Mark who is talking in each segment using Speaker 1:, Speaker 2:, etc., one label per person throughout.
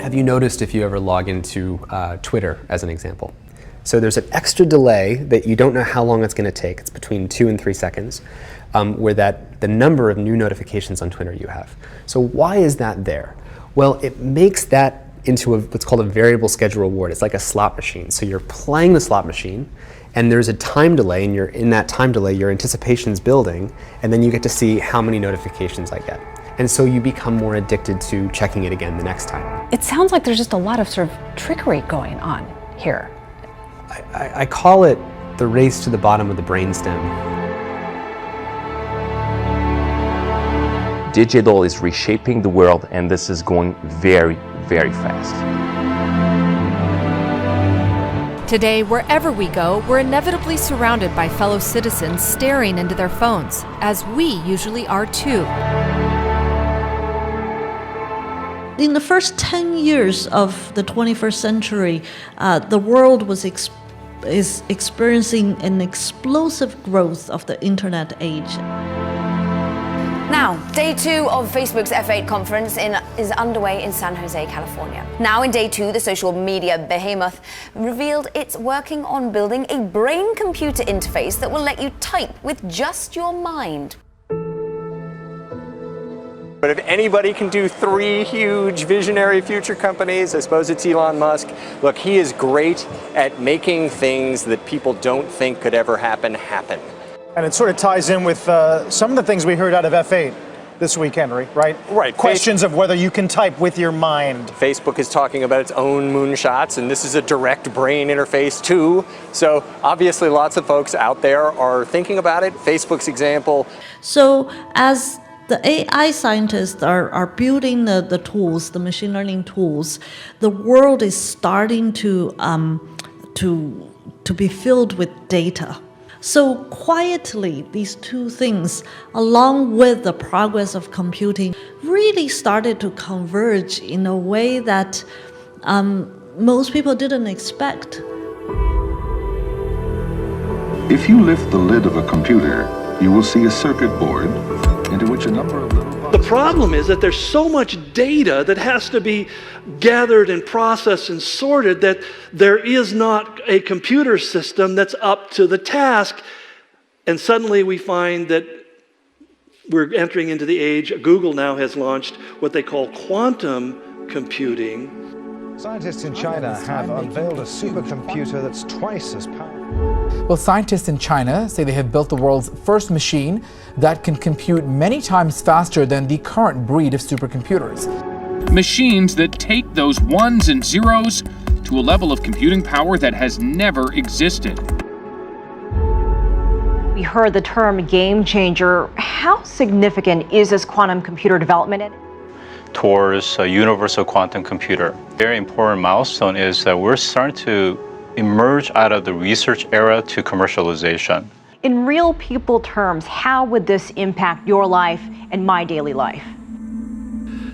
Speaker 1: have you noticed if you ever log into Twitter, as an example? So there's an extra delay that you don't know how long it's going to take. It's between 2 and 3 seconds, where the number of new notifications on Twitter you have. So why is that there? Well, it makes that into what's called a variable schedule reward. It's like a slot machine. So you're playing the slot machine, and there's a time delay, and in that time delay, your anticipation's building, and then you get to see how many notifications I get. And so you become more addicted to checking it again the next time.
Speaker 2: It sounds like there's just a lot of sort of trickery going on here.
Speaker 1: I call it the race to the bottom of the brainstem.
Speaker 3: Digital is reshaping the world, and this is going very, very fast.
Speaker 4: Today, wherever we go, we're inevitably surrounded by fellow citizens staring into their phones, as we usually are too.
Speaker 5: In the first 10 years of the 21st century, the world is experiencing an explosive growth of the internet age.
Speaker 6: Now, day 2 of Facebook's F8 conference is underway in San Jose, California. Now, in day 2, the social media behemoth revealed it's working on building a brain-computer interface that will let you type with just your mind.
Speaker 7: But if anybody can do 3 huge visionary future companies, I suppose it's Elon Musk. Look, he is great at making things that people don't think could ever happen.
Speaker 8: And it sort of ties in with some of the things we heard out of F8 this week, Henry, right?
Speaker 7: Right.
Speaker 8: Questions of whether you can type with your mind.
Speaker 7: Facebook is talking about its own moonshots, and this is a direct brain interface too. So obviously lots of folks out there are thinking about it. Facebook's example.
Speaker 5: So as the AI scientists are building the tools, the machine learning tools, the world is starting to be filled with data. So quietly, these two things, along with the progress of computing, really started to converge in a way that most people didn't expect.
Speaker 9: If you lift the lid of a computer, you will see a circuit board into which a number of little boxes.
Speaker 10: The problem is that there's so much data that has to be gathered and processed and sorted that there is not a computer system that's up to the task. And suddenly we find that we're entering into the age. Google now has launched what they call quantum computing.
Speaker 11: Scientists in China have unveiled a supercomputer that's twice as powerful.
Speaker 12: Well, scientists in China say they have built the world's first machine that can compute many times faster than the current breed of supercomputers.
Speaker 13: Machines that take those ones and zeros to a level of computing power that has never existed.
Speaker 14: We heard the term game changer. How significant is this quantum computer development?
Speaker 15: Towards a universal quantum computer. Very important milestone is that we're starting to emerge out of the research era to commercialization.
Speaker 14: In real people terms, how would this impact your life and my daily life?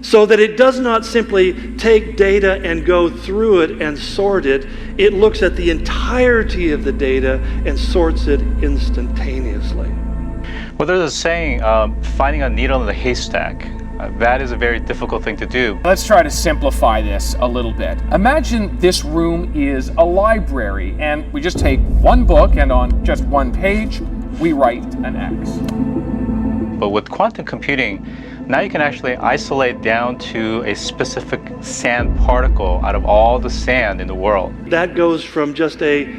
Speaker 10: So that it does not simply take data and go through it and sort it. It looks at the entirety of the data and sorts it instantaneously.
Speaker 15: Well, there's a saying, finding a needle in the haystack. That is a very difficult thing to do.
Speaker 13: Let's try to simplify this a little bit. Imagine this room is a library, and we just take one book, and on just one page, we write an X.
Speaker 15: But with quantum computing, now you can actually isolate down to a specific sand particle out of all the sand in the world.
Speaker 10: That goes from just a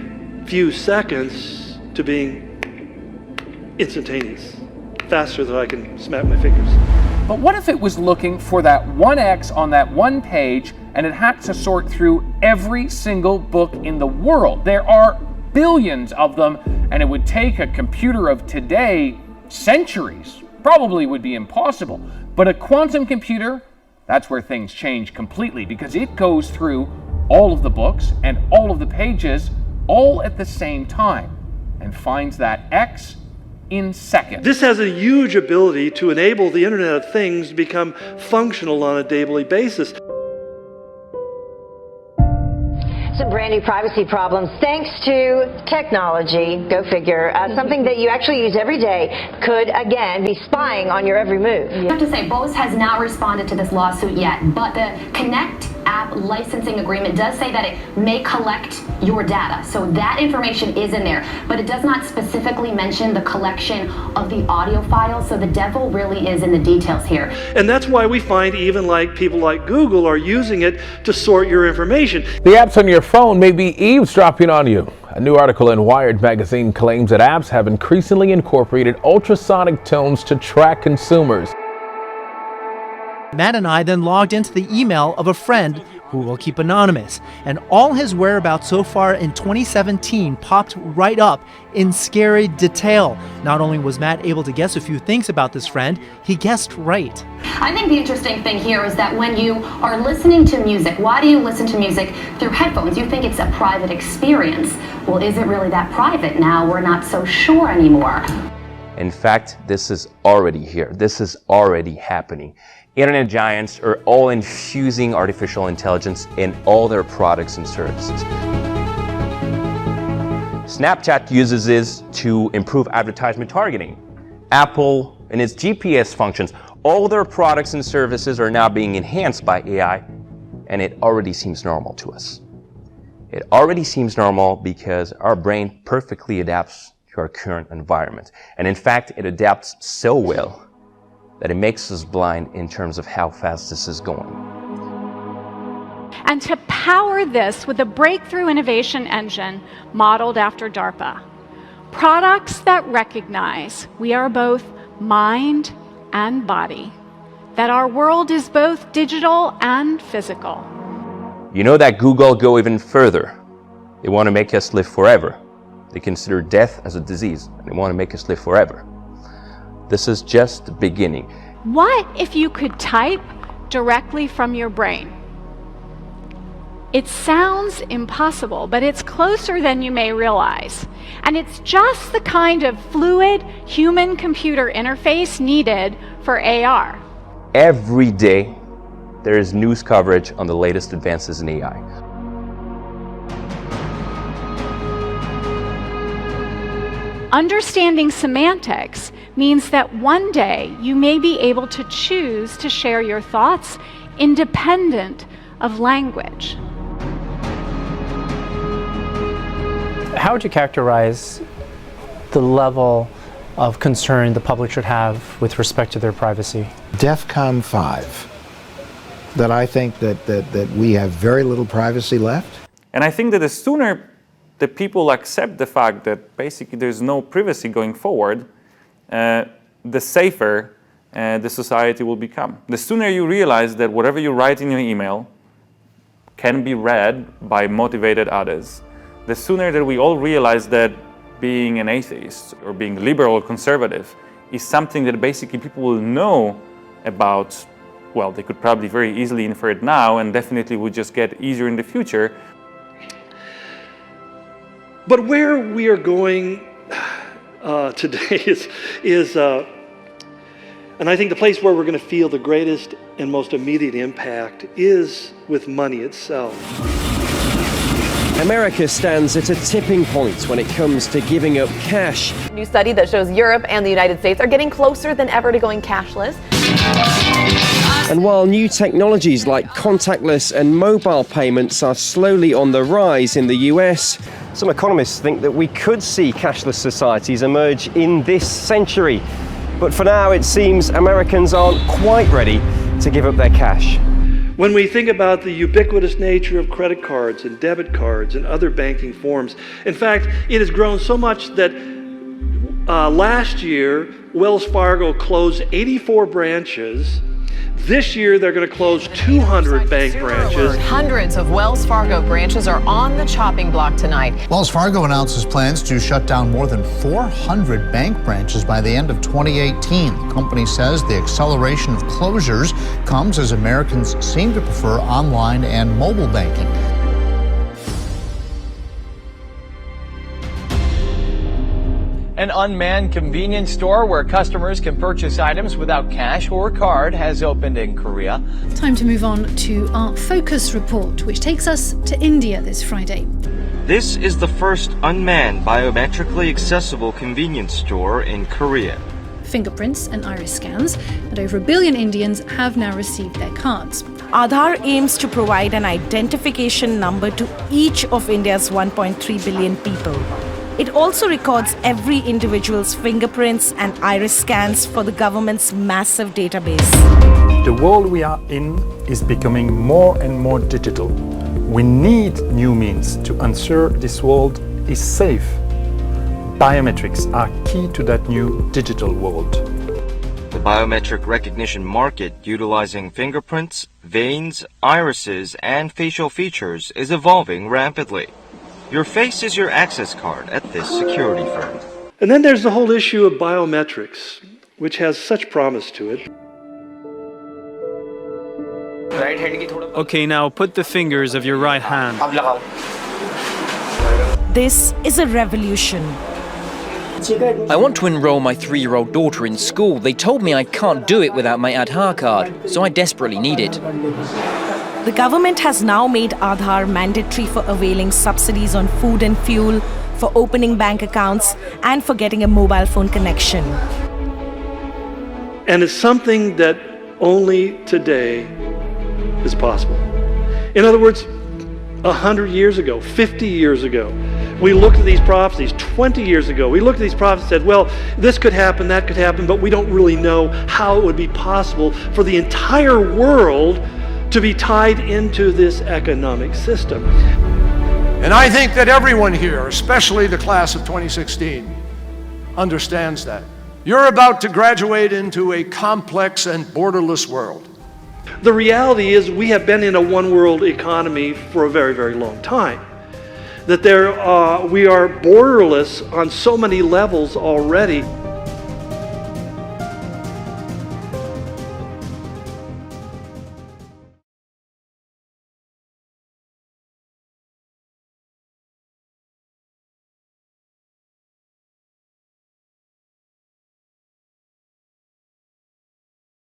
Speaker 10: few seconds to being instantaneous, faster than I can snap my fingers.
Speaker 13: But what if it was looking for that one X on that one page, and it had to sort through every single book in the world? There are billions of them, and it would take a computer of today centuries. Probably would be impossible. But a quantum computer, that's where things change completely, because it goes through all of the books and all of the pages all at the same time and finds that X in seconds.
Speaker 10: This has a huge ability to enable the Internet of Things to become functional on a daily basis.
Speaker 16: Some brand new privacy problems thanks to technology, go figure. Something that you actually use every day could, again, be spying on your every move.
Speaker 17: I have to say, Bose has not responded to this lawsuit yet, but the Connect app licensing agreement does say that it may collect your data. So that information is in there, but it does not specifically mention the collection of the audio files. So the devil really is in the details here.
Speaker 10: And that's why we find even like people like Google are using it to sort your information.
Speaker 18: The apps on your phone may be eavesdropping on you. A new article in Wired magazine claims that apps have increasingly incorporated ultrasonic tones to track consumers.
Speaker 19: Matt and I then logged into the email of a friend who will keep anonymous, and all his whereabouts so far in 2017 popped right up in scary detail. Not only was Matt able to guess a few things about this friend, he guessed right.
Speaker 17: I think the interesting thing here is that when you are listening to music, why do you listen to music through headphones? You think it's a private experience. Well, is it really that private now? We're not so sure anymore.
Speaker 3: In fact, this is already here. This is already happening. Internet giants are all infusing artificial intelligence in all their products and services. Snapchat uses this to improve advertisement targeting. Apple and its GPS functions, all their products and services are now being enhanced by AI, and it already seems normal to us. It already seems normal because our brain perfectly adapts to our current environment. And in fact, it adapts so well that it makes us blind in terms of how fast this is going.
Speaker 20: And to power this with a breakthrough innovation engine modeled after DARPA. Products that recognize we are both mind and body, that our world is both digital and physical.
Speaker 3: You know that Google go even further. They want to make us live forever. They consider death as a disease, and they want to make us live forever. This is just the beginning.
Speaker 20: What if you could type directly from your brain? It sounds impossible, but it's closer than you may realize. And it's just the kind of fluid human-computer interface needed for AR.
Speaker 3: Every day, there is news coverage on the latest advances in AI.
Speaker 20: Understanding semantics means that one day you may be able to choose to share your thoughts independent of language.
Speaker 21: How would you characterize the level of concern the public should have with respect to their privacy?
Speaker 22: DEFCON 5, that I think that we have very little privacy left.
Speaker 23: And I think that the sooner the people accept the fact that basically there's no privacy going forward, the safer the society will become. The sooner you realize that whatever you write in your email can be read by motivated others, the sooner that we all realize that being an atheist or being liberal or conservative is something that basically people will know about. Well, they could probably very easily infer it now and definitely would just get easier in the future.
Speaker 10: But where we are going today is and I think the place where we're going to feel the greatest and most immediate impact is with money itself.
Speaker 24: America stands at a tipping point when it comes to giving up cash.
Speaker 25: A new study that shows Europe and the United States are getting closer than ever to going cashless.
Speaker 24: And while new technologies like contactless and mobile payments are slowly on the rise in the US, some economists think that we could see cashless societies emerge in this century. But for now, it seems Americans aren't quite ready to give up their cash.
Speaker 10: When we think about the ubiquitous nature of credit cards and debit cards and other banking forms, in fact, it has grown so much that last year, Wells Fargo closed 84 branches. This year, they're going to close 200 bank branches.
Speaker 26: Hundreds of Wells Fargo branches are on the chopping block tonight.
Speaker 27: Wells Fargo announces plans to shut down more than 400 bank branches by the end of 2018. The company says the acceleration of closures comes as Americans seem to prefer online and mobile banking.
Speaker 28: An unmanned convenience store where customers can purchase items without cash or card has opened in Korea.
Speaker 29: Time to move on to our Focus report, which takes us to India this Friday.
Speaker 30: This is the first unmanned biometrically accessible convenience store in Korea.
Speaker 29: Fingerprints and iris scans, and over 1 billion Indians have now received their cards.
Speaker 1: Aadhaar aims to provide an identification number to each of India's 1.3 billion people. It also records every individual's fingerprints and iris scans for the government's massive database.
Speaker 2: The world we are in is becoming more and more digital. We need new means to ensure this world is safe. Biometrics are key to that new digital world.
Speaker 30: The biometric recognition market utilizing fingerprints, veins, irises, and facial features is evolving rapidly. Your face is your access card at this security firm.
Speaker 10: And then there's the whole issue of biometrics, which has such promise to it.
Speaker 4: Okay, now put the fingers of your right hand.
Speaker 1: This is a revolution.
Speaker 5: I want to enroll my 3-year-old daughter in school. They told me I can't do it without my Aadhaar card, so I desperately need it.
Speaker 1: The government has now made Aadhaar mandatory for availing subsidies on food and fuel, for opening bank accounts, and for getting a mobile phone connection.
Speaker 10: And it's something that only today is possible. In other words, 100 years ago, 50 years ago, we looked at these prophecies. 20 years ago, we looked at these prophecies and said, well, this could happen, that could happen, but we don't really know how it would be possible for the entire world to be tied into this economic system.
Speaker 6: And I think that everyone here, especially the class of 2016, understands that. You're about to graduate into a complex and borderless world.
Speaker 10: The reality is we have been in a one-world economy for a very, very long time. That we are borderless on so many levels already.